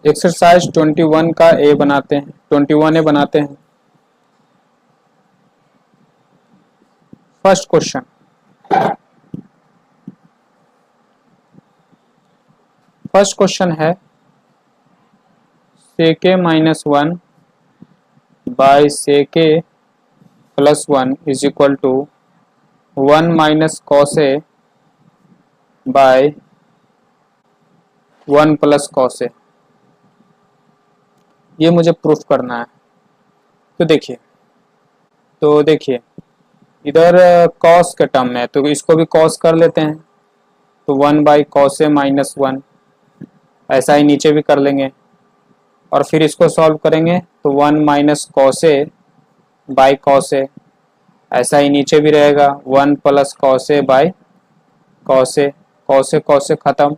Exercise 21 का ए बनाते हैं, 21 ए बनाते हैं। फर्स्ट क्वेश्चन, है sec -1 by sec +1 is equal to 1 minus cos a by 1 plus cos a। ये मुझे प्रूफ करना है। तो देखिए इधर cos के टर्म में है तो इसको भी cos कर लेते हैं, तो 1 बाई cos a -1, ऐसा ही नीचे भी कर लेंगे और फिर इसको सॉल्व करेंगे तो 1 minus cos a by cos a, ऐसा ही नीचे भी रहेगा 1 plus cos a by cos a खत्म,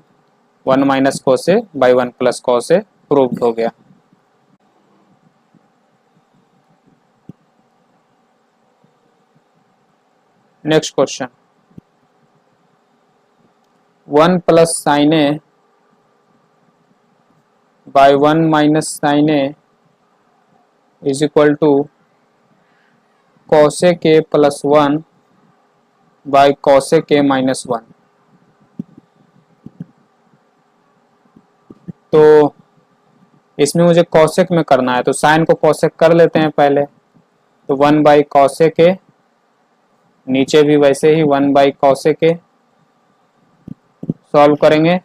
1 minus cos a by 1 plus cos a proved हो गया। Next question, 1 plus sine A by 1 minus sine A is equal to cos a k plus 1 by cos a k minus 1। तो इसमें मुझे cosec में करना है तो साइन को cosec कर लेते हैं पहले, तो 1 बाई cos a k, नीचे भी वैसे ही 1 by cos a k, solve करेंगे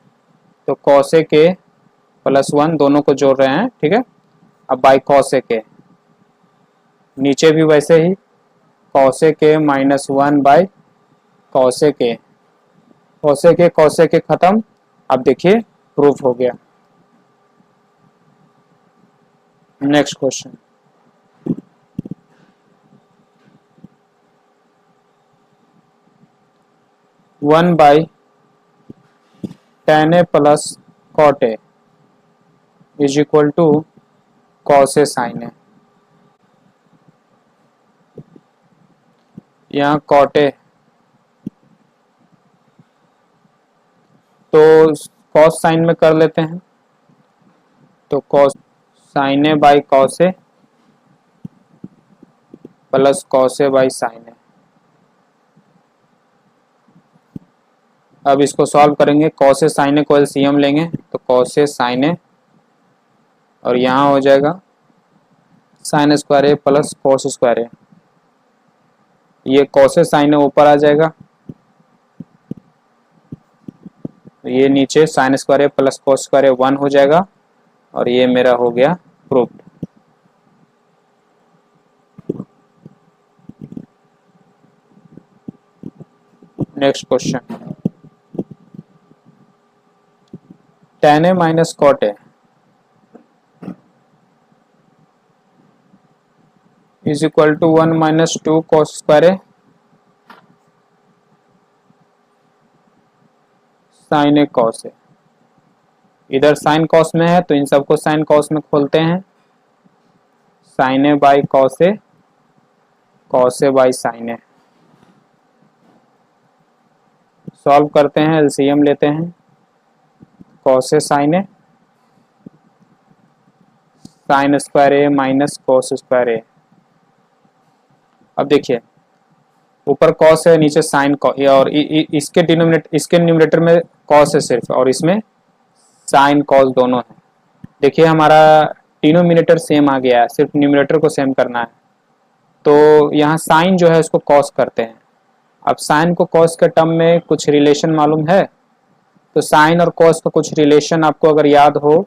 तो cos a k प्लस 1 दोनों को जोड़ रहे हैं, ठीक है। अब बाई cos a k, नीचे भी वैसे ही cos a k minus 1 by cos a k, cos a k खत्म। अब देखिए प्रूफ हो गया। Next question, one by tan a plus cot a is equal to cos a sin a। यहाँ cot a तो cos sin में कर लेते हैं, तो cos sin a by cos a plus cos a by sin a। अब इसको solve करेंगे, cos a sin a को एलसीएम लेंगे तो cos a sin a और यहाँ हो जाएगा sin square a plus cos square a। ये cos a sin a ऊपर आ जाएगा, ये नीचे sin square a plus cos square a 1 हो जाएगा और ये मेरा हो गया proofed. Next question, tan a minus cot a is equal to 1 minus 2 cos square a sin a cos a। इधर sin cos में है तो इन सबको sin cos में खोलते हैं, sin a by cos a by sin a। Solve करते हैं, एलसीएम लेते हैं, cos a sin a sin square a minus cos square a। अब देखिए ऊपर cos है, नीचे sin और इसके न्यूमरेटर में cos है सिर्फ और इसमें sin cos दोनों है। देखिए हमारा डिनोमिनेटर सेम आ गया है, सिर्फ न्यूमरेटर को सेम करना है। तो यहाँ sin जो है उसको cos करते हैं। अब sin को cos के टर्म में कुछ रिलेशन मालूम है, तो sin और cos का कुछ रिलेशन आपको अगर याद हो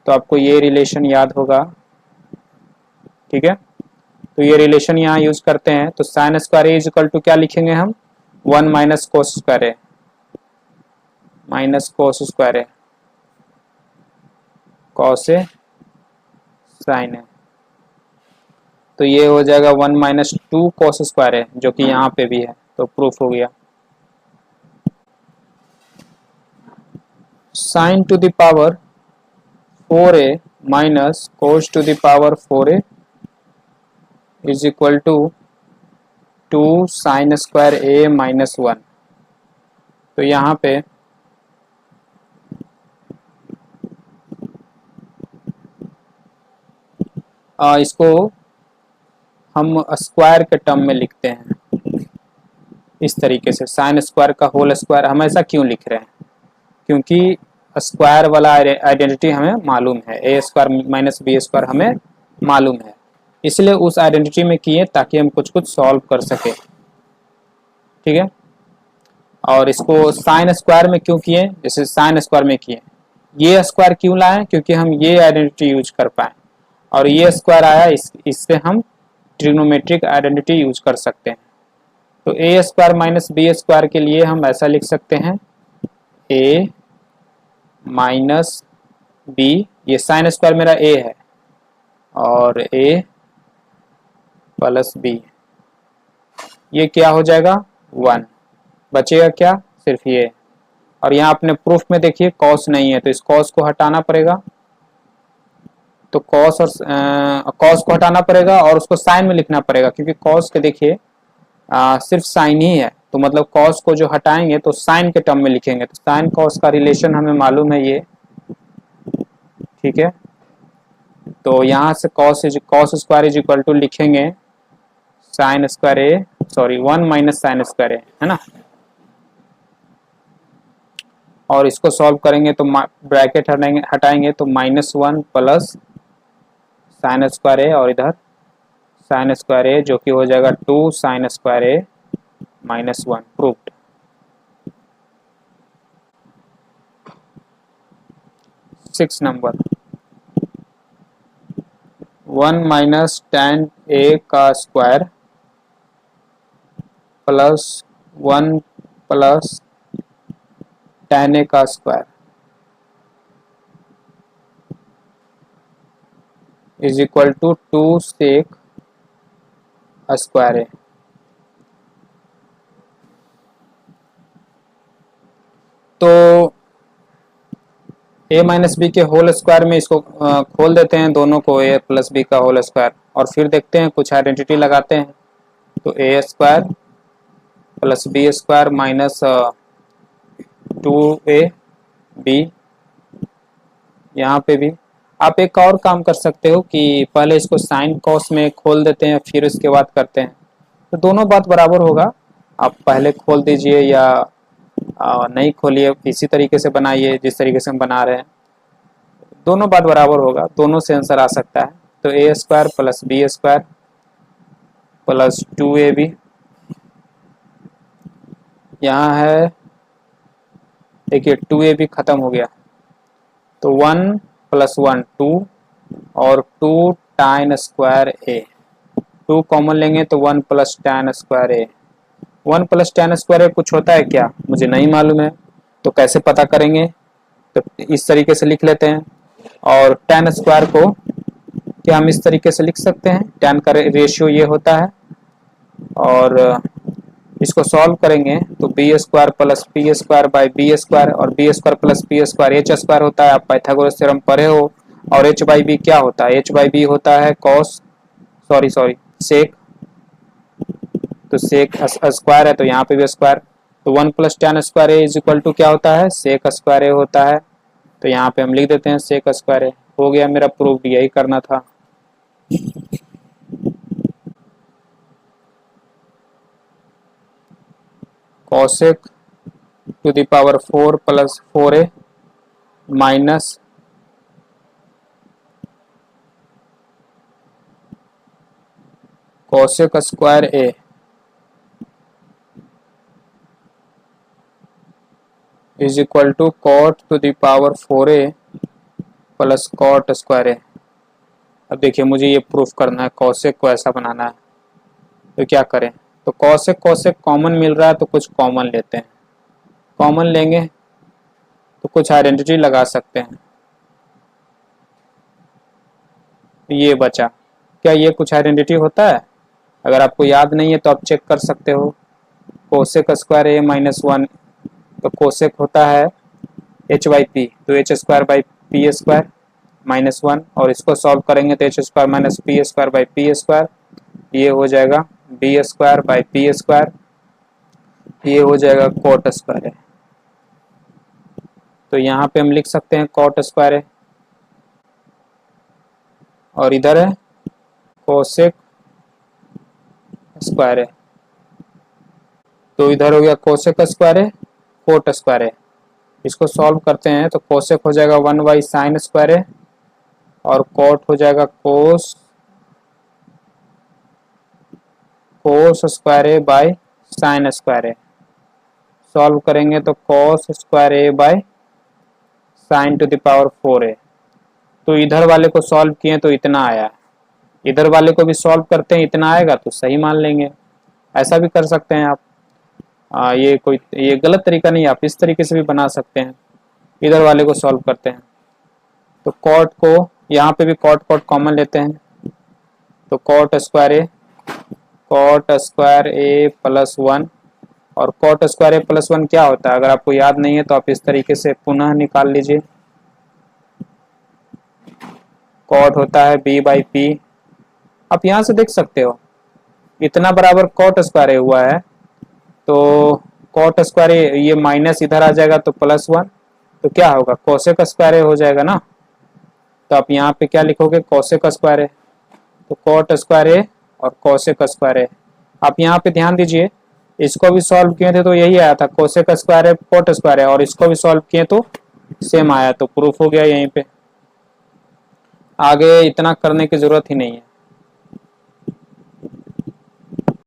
तो आपको ये रिलेशन याद होगा, ठीक है। तो ये रिलेशन यहाँ यूज करते हैं, तो sin square is equal to क्या लिखेंगे हम, 1 minus cos square a minus cos square a cos a sin a। तो ये हो जाएगा 1 माइनस 2 cos स्क्वायर a जो कि यहाँ पे भी है, तो प्रूफ हो गया। sin to the power 4a minus cos to the power 4a is equal to 2 sin square a minus 1। तो यहाँ पे इसको हम स्क्वायर के टर्म में लिखते हैं इस तरीके से, साइन स्क्वायर का होल स्क्वायर। हम ऐसा क्यों लिख रहे हैं? क्योंकि स्क्वायर वाला आइडेंटिटी हमें मालूम है, ए स्क्वायर माइनस बी स्क्वायर हमें मालूम है, इसलिए उस आइडेंटिटी में किए ताकि हम कुछ कुछ सॉल्व कर सके। ठीक है, और इसको साइन स्क्वायर में क्यों किए? जैसे साइन स्क्वायर में किए, ये स्क्वायर क्यों लाए? क्योंकि हम ये आइडेंटिटी यूज कर पाए, और ये स्क्वायर आया, इससे हम ट्रिग्नोमेट्रिक आइडेंटिटी यूज कर सकते हैं। तो A square minus B square के लिए हम ऐसा लिख सकते हैं, ए माइनस बी, ये साइन स्क्वायर मेरा ए है, और ए प्लस बी, ये क्या हो जाएगा 1, बचेगा क्या? सिर्फ ये। और यहाँ अपने प्रूफ में देखिए कॉस नहीं है, तो इस कॉस को हटाना पड़ेगा, तो कॉस और कॉस को हटाना पड़ेगा और उसको साइन में लिखना पड़ेगा, क्योंकि कॉस के देखिए सिर्फ साइन ही है, तो मतलब कॉस को जो हटाएंगे तो साइन के टर्म में लिखेंगे, तो साइन कॉस का रिलेशन हमें मालूम है ये। ठीक है, तो यहाँ से cos square is equal to लिखेंगे sine square A, sorry 1 minus sine square A, है ना। और इसको सॉल्व करेंगे तो ब्रैकेट हटाएंगे तो -1 प्लस साइन स्क्वायर ए, और इधर साइन स्क्वायर ए जो कि हो जाएगा 2 sine square A -1, proved. Six number, 1 minus tan A का square plus 1 plus tan A का square is equal to 2 sec square A. तो a माइनस बी के होल स्क्वायर में इसको खोल देते हैं दोनों को, a प्लस बी का होल स्क्वायर, और फिर देखते हैं कुछ आइडेंटिटी लगाते हैं। तो a square plus B square minus 2ab, यहाँ पे भी आप एक और काम कर सकते हो कि पहले इसको साइन कॉस में खोल देते हैं, फिर उसके बाद करते हैं, तो दोनों बात बराबर होगा। आप पहले खोल दीजिए या नहीं खोलिए, इसी तरीके से बनाइए जिस तरीके से हम बना रहे हैं, दोनों बात बराबर होगा, दोनों से आंसर आ सकता है। तो A square plus B square plus 2ab, यहाँ है देखिए 2ab खत्म हो गया, तो 1 प्लस 1 2, और 2 tan स्क्वायर ए, 2 कॉमन लेंगे तो 1 plus tan square A. 1 plus tan square ए कुछ होता है क्या? मुझे नहीं मालूम है, तो कैसे पता करेंगे? तो इस तरीके से लिख लेते हैं, और tan स्क्वायर को क्या हम इस तरीके से लिख सकते हैं, tan का रेशियो ये होता है, और इसको सॉल्व करेंगे तो B square plus P square by B square, और B square plus P square H square होता है, आप पाइथागोरस थ्योरम पढ़े हो। और एच बाई बी क्या होता है? एच बाई बी होता है कॉस, सॉरी सेक, तो सेक स्क्वायर है तो यहाँ पे भी स्क्वायर, तो 1 plus tan square A is equal to क्या होता है? सेक स्क्वायर ए होता है, तो यहाँ पे हम लिख देते हैं सेक स्क्वायर ए। हो गया मेरा प्रूफ, यही करना था। Cosec to the power 4 plus 4a minus cosec square A is equal to cot to the power 4a plus cot square A. अब देखिए मुझे ये प्रूफ करना है, कॉसेक को ऐसा बनाना है, तो क्या करें? तो कॉसेक कॉसेक कॉमन मिल रहा है तो कुछ कॉमन लेते हैं, कॉमन लेंगे तो कुछ आइडेंटिटी लगा सकते हैं। ये बचा, क्या ये कुछ आइडेंटिटी होता है? अगर आपको याद नहीं है तो आप चेक कर सकते हो। कोसेक स्क्वायर ए -1, तो कोसेक होता है एच बाई पी, तो H square by P square -1, और इसको सॉल्व करेंगे तो H square minus P square by P square, ये हो जाएगा B square by P square, ये हो जाएगा कॉट स्क्वायर है। तो यहाँ पे हम लिख सकते हैं कॉट स्क्वायर है, और इधर है कोसेक स्क्वायर ए। तो इधर हो गया कोसेक स्क्वायर ए, कोट स्क्वायर ए। इसको सॉल्व करते हैं तो कोसेक हो जाएगा 1 साइन स्क्वायर ए और कोट हो जाएगा cos square A by sine square A. Solve करेंगे तो cos square A by sine to the power 4a। तो इधर वाले को सॉल्व किए तो इतना आया, इधर वाले को भी सॉल्व करते हैं इतना आएगा तो सही मान लेंगे। ऐसा भी कर सकते हैं आप। ये गलत तरीका नहीं, आप इस तरीके से भी बना सकते हैं। इधर वाले को सॉल्व करते हैं तो कॉट को यहाँ पे भी कॉट कॉमन लेते हैं तो कॉट स्क्वायर ए प्लस 1 और कॉट स्क्वायर ए प्लस 1 क्या होता है, अगर आपको याद नहीं है तो आप इस तरीके से पुनः निकाल लीजिए। कॉट होता है b बाई पी। आप यहाँ से देख सकते हो इतना बराबर कॉट स्क्वायर ए हुआ है तो कॉट स्क्वायर ए, ये माइनस इधर आ जाएगा तो प्लस 1, तो क्या होगा कोसेक स्क्वायर ए हो जाएगा ना। तो आप यहाँ पे क्या लिखोगे कोसेक स्क्वायर ए, तो कॉट स्क्वायर ए और कोसेक स्क्वायर ए। आप यहाँ पे ध्यान दीजिए, इसको भी सॉल्व किए थे तो यही आया था कोसेक स्क्वायर ए कोट स्क्वायर ए, और इसको भी सॉल्व किए तो सेम आया, तो प्रूफ हो गया। यहीं पे आगे इतना करने की जरूरत ही नहीं है।